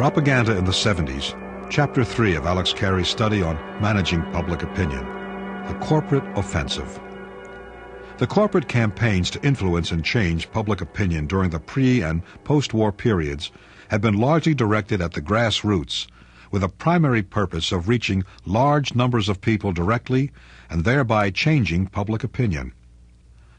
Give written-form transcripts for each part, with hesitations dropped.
Propaganda in the 70s, Chapter 3 of Alex Carey's study on managing public opinion, the corporate offensive. The corporate campaigns to influence and change public opinion during the pre- and post-war periods have been largely directed at the grassroots, with a primary purpose of reaching large numbers of people directly and thereby changing public opinion.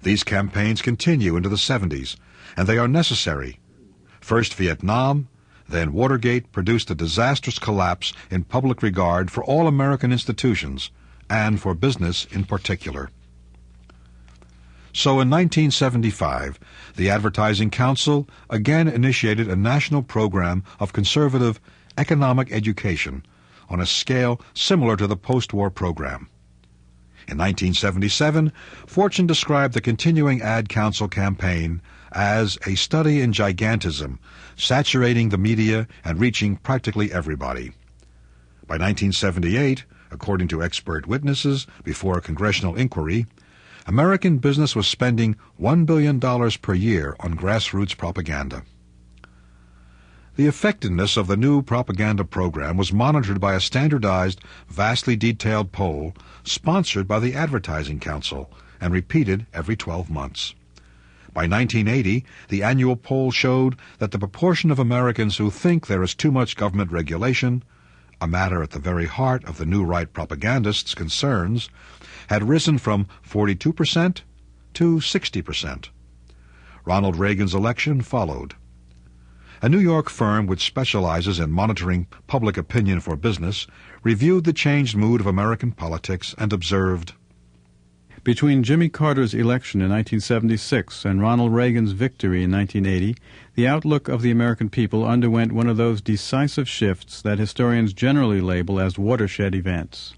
These campaigns continue into the 70s, and they are necessary. First Vietnam, then Watergate produced a disastrous collapse in public regard for all American institutions, and for business in particular. So in 1975, the Advertising Council again initiated a national program of conservative economic education on a scale similar to the post-war program. In 1977, Fortune described the continuing Ad Council campaign as a study in gigantism, saturating the media and reaching practically everybody. By 1978, according to expert witnesses before a congressional inquiry, American business was spending $1 billion per year on grassroots propaganda. The effectiveness of the new propaganda program was monitored by a standardized, vastly detailed poll sponsored by the Advertising Council and repeated every 12 months. By 1980, the annual poll showed that the proportion of Americans who think there is too much government regulation, a matter at the very heart of the new right propagandists' concerns, had risen from 42% to 60%. Ronald Reagan's election followed. A New York firm which specializes in monitoring public opinion for business reviewed the changed mood of American politics and observed, "Between Jimmy Carter's election in 1976 and Ronald Reagan's victory in 1980, the outlook of the American people underwent one of those decisive shifts that historians generally label as watershed events."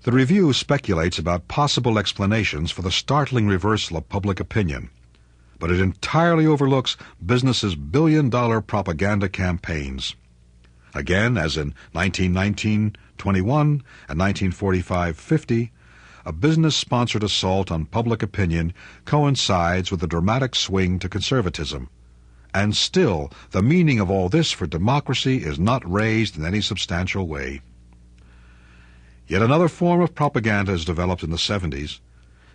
The review speculates about possible explanations for the startling reversal of public opinion, but it entirely overlooks business's billion-dollar propaganda campaigns. Again, as in 1919-21 and 1945-50, a business-sponsored assault on public opinion coincides with a dramatic swing to conservatism. And still, the meaning of all this for democracy is not raised in any substantial way. Yet another form of propaganda is developed in the 70s.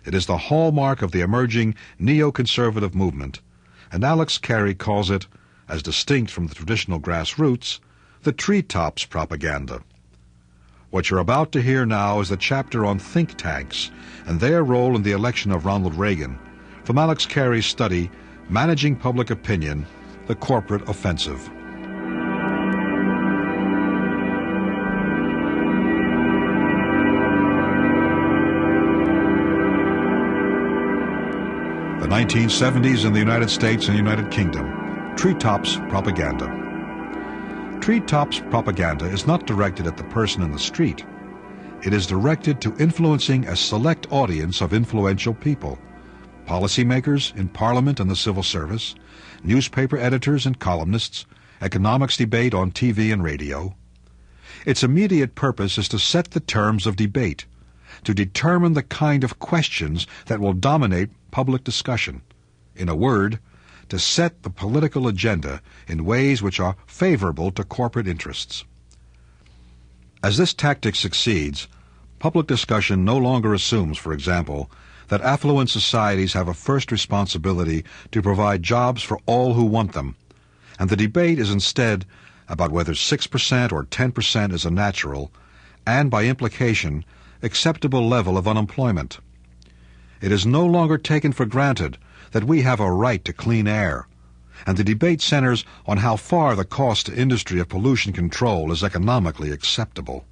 It is the hallmark of the emerging neoconservative movement, and Alex Carey calls it, as distinct from the traditional grassroots, the treetops propaganda. What you're about to hear now is the chapter on think tanks and their role in the election of Ronald Reagan, from Alex Carey's study, Managing Public Opinion, the Corporate Offensive. The 1970s in the United States and United Kingdom. Treetops propaganda. Treetops propaganda is not directed at the person in the street. It is directed to influencing a select audience of influential people: policymakers in Parliament and the civil service, newspaper editors and columnists, economics debate on TV and radio. Its immediate purpose is to set the terms of debate, to determine the kind of questions that will dominate public discussion. In a word, to set the political agenda in ways which are favorable to corporate interests. As this tactic succeeds, public discussion no longer assumes, for example, that affluent societies have a first responsibility to provide jobs for all who want them, and the debate is instead about whether 6% or 10% is a natural, and by implication, acceptable level of unemployment. It is no longer taken for granted that we have a right to clean air, and the debate centers on how far the cost to industry of pollution control is economically acceptable.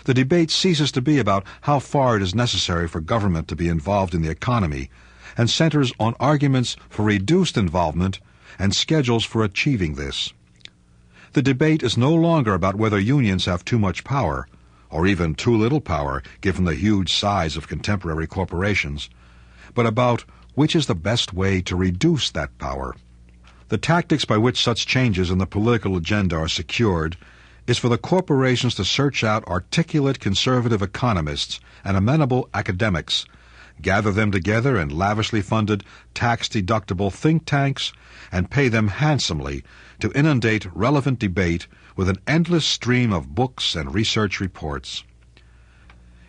The debate ceases to be about how far it is necessary for government to be involved in the economy, and centers on arguments for reduced involvement and schedules for achieving this. The debate is no longer about whether unions have too much power, or even too little power given the huge size of contemporary corporations, but about which is the best way to reduce that power. The tactics by which such changes in the political agenda are secured is for the corporations to search out articulate conservative economists and amenable academics, gather them together in lavishly funded, tax-deductible think tanks, and pay them handsomely to inundate relevant debate with an endless stream of books and research reports.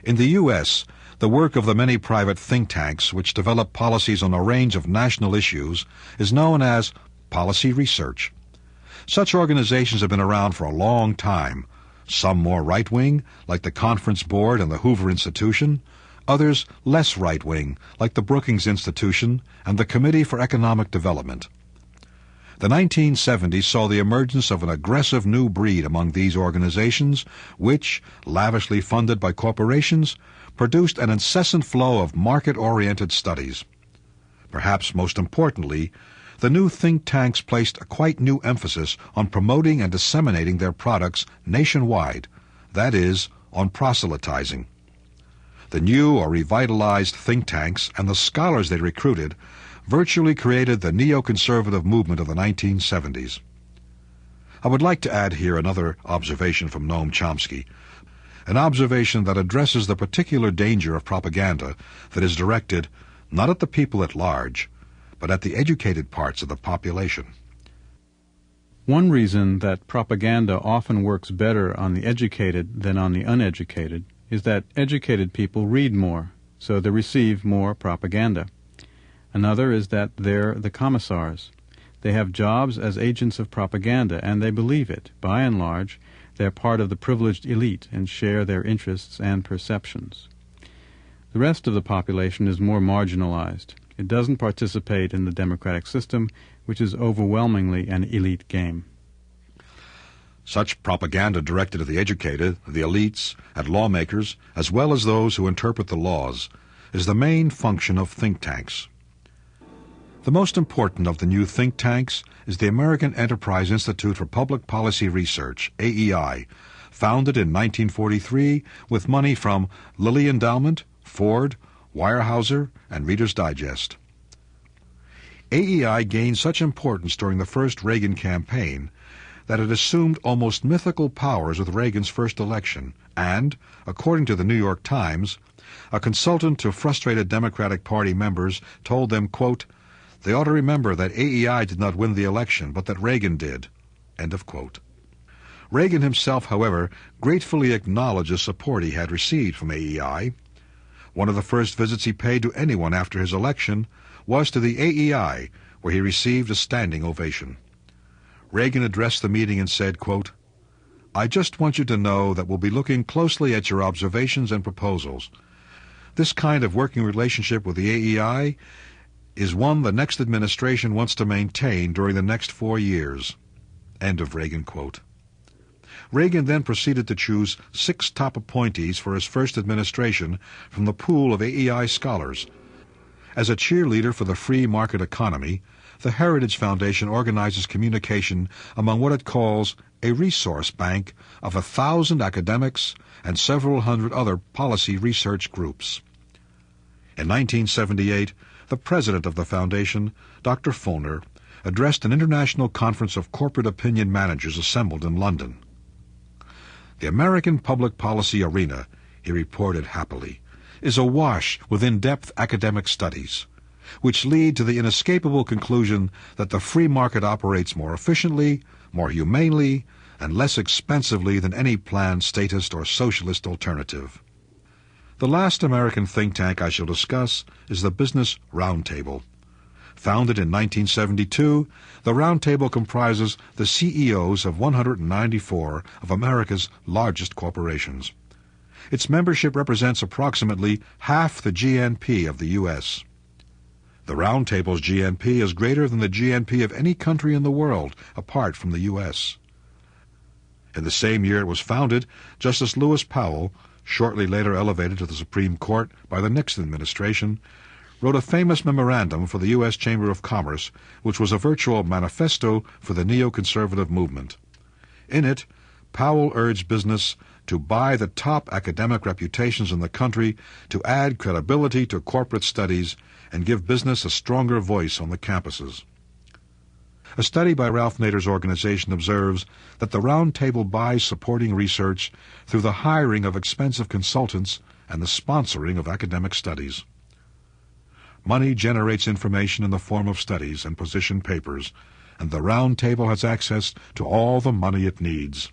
In the U.S., the work of the many private think tanks which develop policies on a range of national issues is known as policy research. Such organizations have been around for a long time, some more right-wing, like the Conference Board and the Hoover Institution, others less right-wing, like the Brookings Institution and the Committee for Economic Development. The 1970s saw the emergence of an aggressive new breed among these organizations, which, lavishly funded by corporations, produced an incessant flow of market-oriented studies. Perhaps most importantly, the new think tanks placed a quite new emphasis on promoting and disseminating their products nationwide, that is, on proselytizing. The new or revitalized think tanks and the scholars they recruited virtually created the neoconservative movement of the 1970s. I would like to add here another observation from Noam Chomsky, an observation that addresses the particular danger of propaganda that is directed not at the people at large, but at the educated parts of the population. One reason that propaganda often works better on the educated than on the uneducated is that educated people read more, so they receive more propaganda. Another is that they're the commissars. They have jobs as agents of propaganda, and they believe it. By and large, they're part of the privileged elite and share their interests and perceptions. The rest of the population is more marginalized. It doesn't participate in the democratic system, which is overwhelmingly an elite game. Such propaganda directed at the educated, the elites, at lawmakers, as well as those who interpret the laws, is the main function of think tanks. The most important of the new think tanks is the American Enterprise Institute for Public Policy Research, AEI, founded in 1943 with money from Lilly Endowment, Ford, Weyerhaeuser, and Reader's Digest. AEI gained such importance during the first Reagan campaign that it assumed almost mythical powers with Reagan's first election, and, according to the New York Times, a consultant to frustrated Democratic Party members told them, quote, "They ought to remember that AEI did not win the election, but that Reagan did." End of quote. Reagan himself, however, gratefully acknowledged the support he had received from AEI. One of the first visits he paid to anyone after his election was to the AEI, where he received a standing ovation. Reagan addressed the meeting and said, quote, "I just want you to know that we'll be looking closely at your observations and proposals. This kind of working relationship with the AEI is one the next administration wants to maintain during the next 4 years." End of Reagan quote. Reagan then proceeded to choose 6 top appointees for his first administration from the pool of AEI scholars. As a cheerleader for the free market economy, the Heritage Foundation organizes communication among what it calls a resource bank of 1,000 academics and several hundred other policy research groups. In 1978, the president of the foundation, Dr. Fulner, addressed an international conference of corporate opinion managers assembled in London. "The American public policy arena," he reported happily, "is awash with in-depth academic studies, which lead to the inescapable conclusion that the free market operates more efficiently, more humanely, and less expensively than any planned statist or socialist alternative." The last American think tank I shall discuss is the Business Roundtable. Founded in 1972, the Roundtable comprises the CEOs of 194 of America's largest corporations. Its membership represents approximately half the GNP of the U.S. The Roundtable's GNP is greater than the GNP of any country in the world apart from the U.S. In the same year it was founded, Justice Lewis Powell, shortly later elevated to the Supreme Court by the Nixon administration, wrote a famous memorandum for the U.S. Chamber of Commerce, which was a virtual manifesto for the neoconservative movement. In it, Powell urged business to buy the top academic reputations in the country, to add credibility to corporate studies, and give business a stronger voice on the campuses. A study by Ralph Nader's organization observes that the Roundtable buys supporting research through the hiring of expensive consultants and the sponsoring of academic studies. Money generates information in the form of studies and position papers, and the Round Table has access to all the money it needs.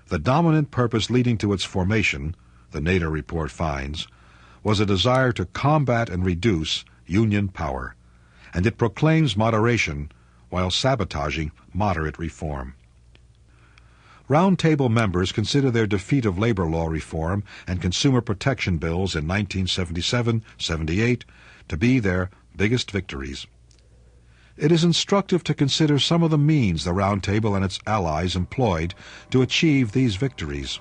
The dominant purpose leading to its formation, the Nader Report finds, was a desire to combat and reduce Union power, and it proclaims moderation while sabotaging moderate reform. Round Table members consider their defeat of labor law reform and consumer protection bills in 1977-78 to be their biggest victories. It is instructive to consider some of the means the Round Table and its allies employed to achieve these victories.